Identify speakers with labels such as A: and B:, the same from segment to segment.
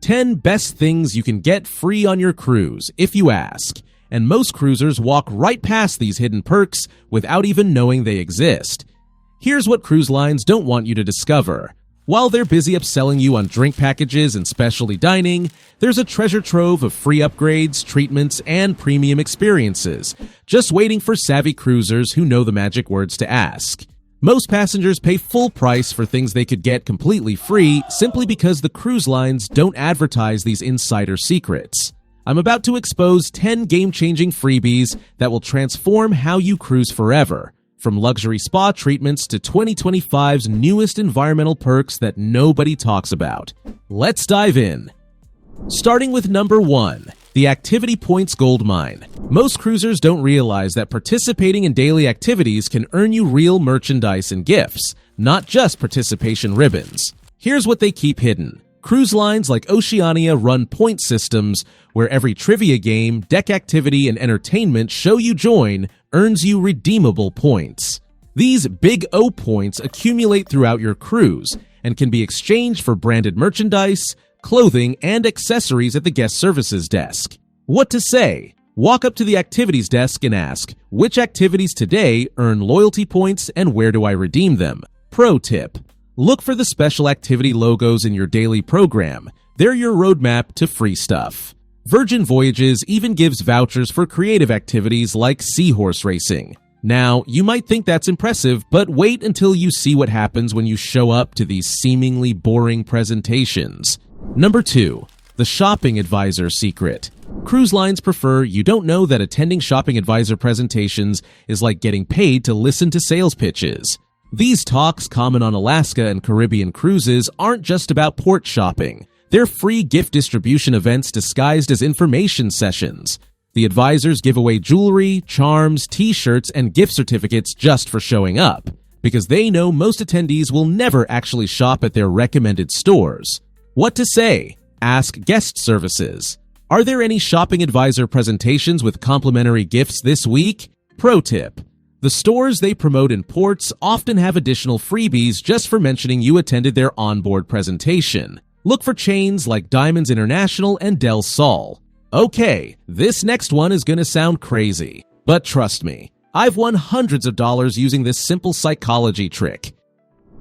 A: 10 best things you can get free on your cruise, if you ask. And most cruisers walk right past these hidden perks without even knowing they exist. Here's what cruise lines don't want you to discover. While they're busy upselling you on drink packages and specialty dining, there's a treasure trove of free upgrades, treatments, and premium experiences, just waiting for savvy cruisers who know the magic words to ask. Most passengers pay full price for things they could get completely free simply because the cruise lines don't advertise these insider secrets. I'm about to expose 10 game-changing freebies that will transform how you cruise forever. From luxury spa treatments to 2025's newest environmental perks that nobody talks about. Let's dive in. Starting with number 1, the Activity Points Goldmine. Most cruisers don't realize that participating in daily activities can earn you real merchandise and gifts, not just participation ribbons. Here's what they keep hidden. Cruise lines like Oceania run point systems where every trivia game, deck activity, and entertainment show you join earns you redeemable points. These Big O points accumulate throughout your cruise and can be exchanged for branded merchandise, clothing, and accessories at the guest services desk. What to say? Walk up to the activities desk and ask, which activities today earn loyalty points and where do I redeem them? Pro tip: look for the special activity logos in your daily program. They're your roadmap to free stuff. Virgin Voyages even gives vouchers for creative activities like seahorse racing. Now, you might think that's impressive, but wait until you see what happens when you show up to these seemingly boring presentations. Number 2, the Shopping Advisor Secret. Cruise lines prefer you don't know that attending Shopping Advisor presentations is like getting paid to listen to sales pitches. These talks, common on Alaska and Caribbean cruises, aren't just about port shopping. They're free gift distribution events disguised as information sessions. The advisors give away jewelry, charms, t-shirts, and gift certificates just for showing up, because they know most attendees will never actually shop at their recommended stores. What to say? Ask guest services. Are there any Shopping Advisor presentations with complimentary gifts this week? Pro tip: the stores they promote in ports often have additional freebies just for mentioning you attended their onboard presentation. Look for chains like Diamonds International and Del Sol. Okay, this next one is going to sound crazy, but trust me, I've won hundreds of dollars using this simple psychology trick.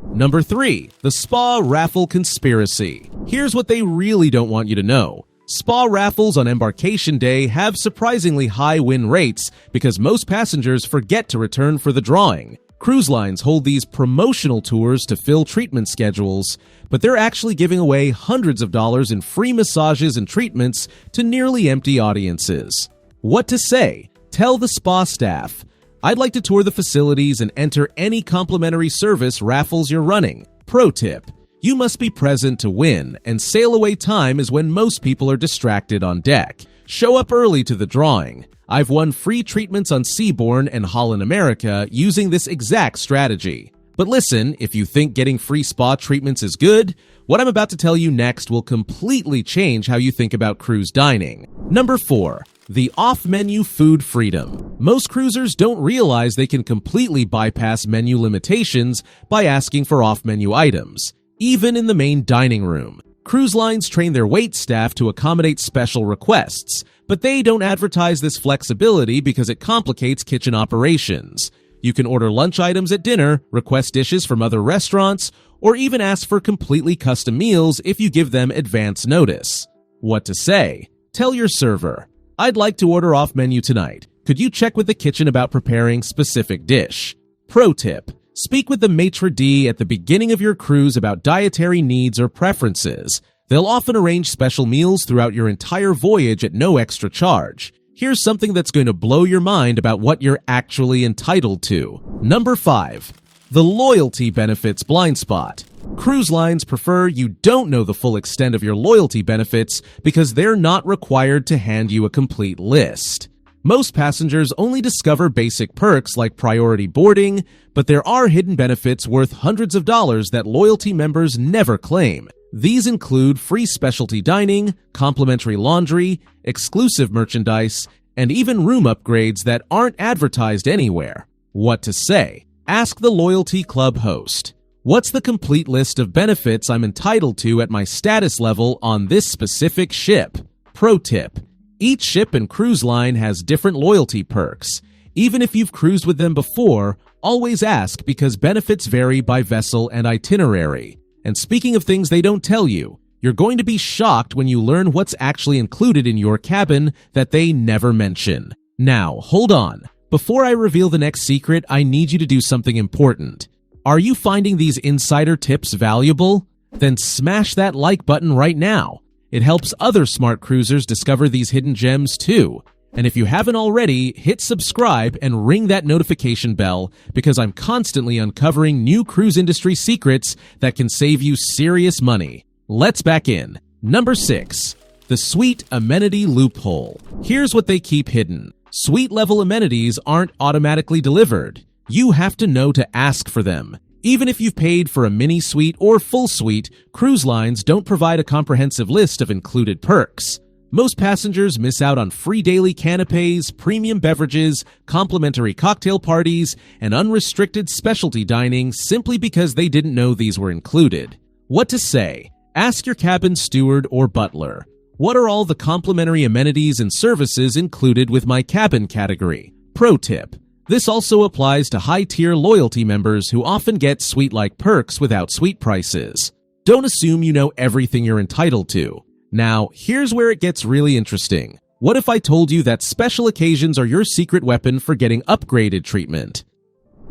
A: Number 3, the Spa Raffle Conspiracy. Here's what they really don't want you to know. Spa raffles on embarkation day have surprisingly high win rates because most passengers forget to return for the drawing. Cruise lines hold these promotional tours to fill treatment schedules, but they're actually giving away hundreds of dollars in free massages and treatments to nearly empty audiences. What to say? Tell the spa staff, I'd like to tour the facilities and enter any complimentary service raffles you're running. Pro tip: you must be present to win, and sail away time is when most people are distracted on deck. Show up early to the drawing. I've won free treatments on Seabourn and Holland America using this exact strategy. But listen, if you think getting free spa treatments is good, what I'm about to tell you next will completely change how you think about cruise dining. Number 4, the OffMenu Food Freedom. Most cruisers don't realize they can completely bypass menu limitations by asking for off-menu items, even in the main dining room. Cruise lines train their wait staff to accommodate special requests, but they don't advertise this flexibility because it complicates kitchen operations. You can order lunch items at dinner, request dishes from other restaurants, or even ask for completely custom meals if you give them advance notice. What to say? Tell your server, I'd like to order off menu tonight. Could you check with the kitchen about preparing specific dish? Pro tip: speak with the maitre d' at the beginning of your cruise about dietary needs or preferences. They'll often arrange special meals throughout your entire voyage at no extra charge. Here's something that's going to blow your mind about what you're actually entitled to. Number 5, the Loyalty Benefits Blind Spot. Cruise lines prefer you don't know the full extent of your loyalty benefits because they're not required to hand you a complete list. Most passengers only discover basic perks like priority boarding, but there are hidden benefits worth hundreds of dollars that loyalty members never claim. These include free specialty dining, complimentary laundry, exclusive merchandise, and even room upgrades that aren't advertised anywhere. What to say? Ask the Loyalty Club host. What's the complete list of benefits I'm entitled to at my status level on this specific ship? Pro tip: each ship and cruise line has different loyalty perks. Even if you've cruised with them before, always ask because benefits vary by vessel and itinerary. And speaking of things they don't tell you, you're going to be shocked when you learn what's actually included in your cabin that they never mention. Now, hold on. Before I reveal the next secret, I need you to do something important. Are you finding these insider tips valuable? Then smash that like button right now. It helps other smart cruisers discover these hidden gems too. And if you haven't already, hit subscribe and ring that notification bell because I'm constantly uncovering new cruise industry secrets that can save you serious money. Let's back in. Number 6. The suite amenity loophole. Here's what they keep hidden. Suite level amenities aren't automatically delivered. You have to know to ask for them. Even if you've paid for a mini suite or full suite, cruise lines don't provide a comprehensive list of included perks. Most passengers miss out on free daily canapés, premium beverages, complimentary cocktail parties, and unrestricted specialty dining simply because they didn't know these were included. What to say? Ask your cabin steward or butler. What are all the complimentary amenities and services included with my cabin category? Pro tip: this also applies to high-tier loyalty members who often get suite-like perks without suite prices. Don't assume you know everything you're entitled to. Now, here's where it gets really interesting. What if I told you that special occasions are your secret weapon for getting upgraded treatment?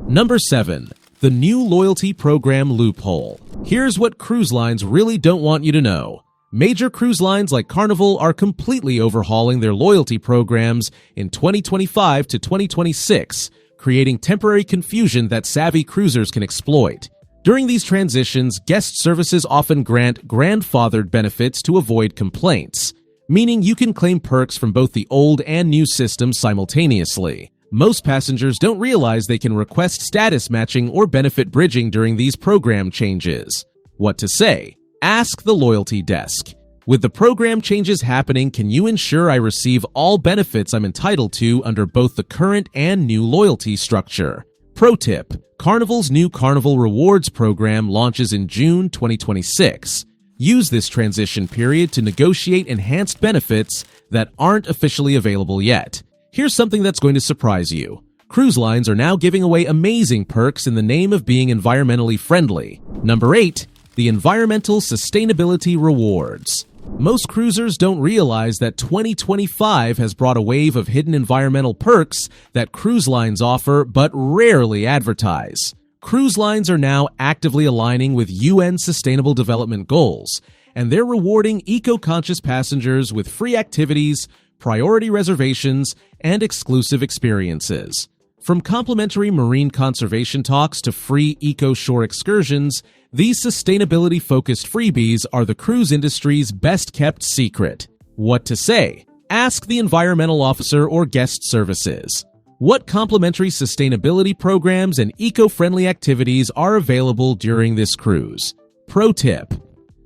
A: Number 7. The new loyalty program loophole. Here's what cruise lines really don't want you to know. Major cruise lines like Carnival are completely overhauling their loyalty programs in 2025 to 2026, creating temporary confusion that savvy cruisers can exploit. During these transitions, guest services often grant grandfathered benefits to avoid complaints, meaning you can claim perks from both the old and new systems simultaneously. Most passengers don't realize they can request status matching or benefit bridging during these program changes. What to say? Ask the loyalty desk. With the program changes happening, can you ensure I receive all benefits I'm entitled to under both the current and new loyalty structure? Pro tip: Carnival's new Carnival Rewards program launches in June 2026. Use this transition period to negotiate enhanced benefits that aren't officially available yet. Here's something that's going to surprise you. Cruise lines are now giving away amazing perks in the name of being environmentally friendly. Number 8. The Environmental Sustainability Rewards. Most cruisers don't realize that 2025 has brought a wave of hidden environmental perks that cruise lines offer but rarely advertise. Cruise lines are now actively aligning with UN Sustainable Development Goals, and they're rewarding eco-conscious passengers with free activities, priority reservations, and exclusive experiences. From complimentary marine conservation talks to free eco-shore excursions, these sustainability-focused freebies are the cruise industry's best-kept secret. What to say? Ask the environmental officer or guest services. What complimentary sustainability programs and eco-friendly activities are available during this cruise? Pro tip: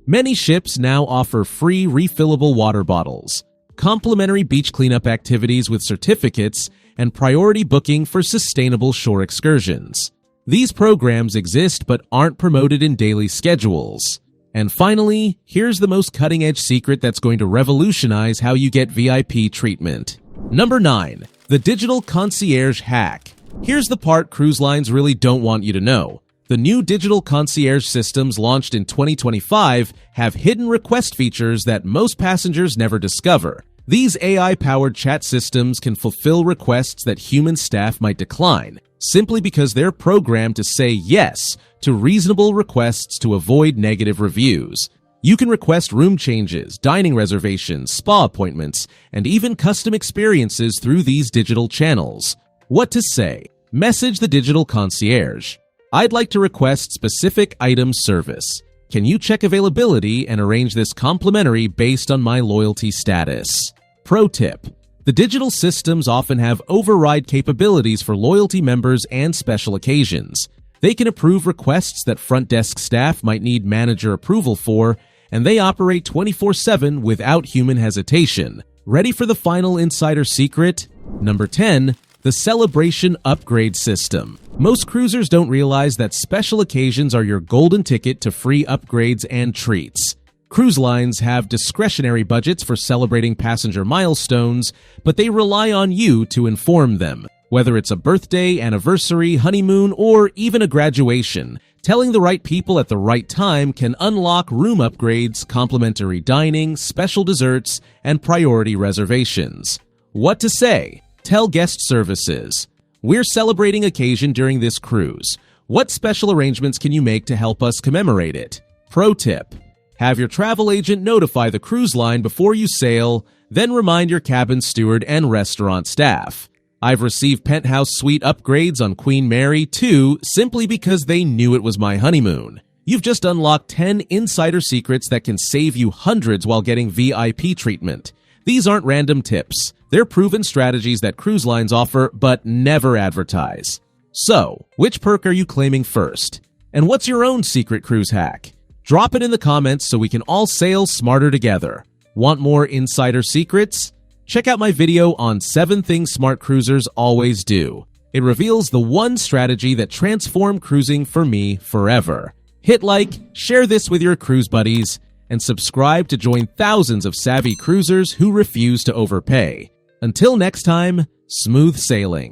A: many ships now offer free refillable water bottles, complimentary beach cleanup activities with certificates, and priority booking for sustainable shore excursions. These programs exist but aren't promoted in daily schedules. And finally, here's the most cutting-edge secret that's going to revolutionize how you get VIP treatment. Number 9. The Digital Concierge Hack. Here's the part cruise lines really don't want you to know. The new digital concierge systems launched in 2025 have hidden request features that most passengers never discover. These AI-powered chat systems can fulfill requests that human staff might decline, simply because they're programmed to say yes to reasonable requests to avoid negative reviews. You can request room changes, dining reservations, spa appointments, and even custom experiences through these digital channels. What to say? Message the digital concierge. I'd like to request specific item service. Can you check availability and arrange this complimentary based on my loyalty status? Pro tip: the digital systems often have override capabilities for loyalty members and special occasions. They can approve requests that front desk staff might need manager approval for, and they operate 24/7 without human hesitation. Ready for the final insider secret? Number 10. the celebration upgrade system. Most cruisers don't realize that special occasions are your golden ticket to free upgrades and treats. Cruise lines have discretionary budgets for celebrating passenger milestones, but they rely on you to inform them. Whether it's a birthday, anniversary, honeymoon, or even a graduation, telling the right people at the right time can unlock room upgrades, complimentary dining, special desserts, and priority reservations. What to say? Tell guest services. We're celebrating occasion during this cruise. What special arrangements can you make to help us commemorate it? Pro tip: have your travel agent notify the cruise line before you sail, then remind your cabin steward and restaurant staff. I've received penthouse suite upgrades on Queen Mary too, simply because they knew it was my honeymoon. You've just unlocked 10 insider secrets that can save you hundreds while getting VIP treatment. These aren't random tips. They're proven strategies that cruise lines offer but never advertise. So, which perk are you claiming first? And what's your own secret cruise hack? Drop it in the comments so we can all sail smarter together. Want more insider secrets? Check out my video on 7 things smart cruisers always do. It reveals the one strategy that transformed cruising for me forever. Hit like, share this with your cruise buddies, and subscribe to join thousands of savvy cruisers who refuse to overpay. Until next time, smooth sailing.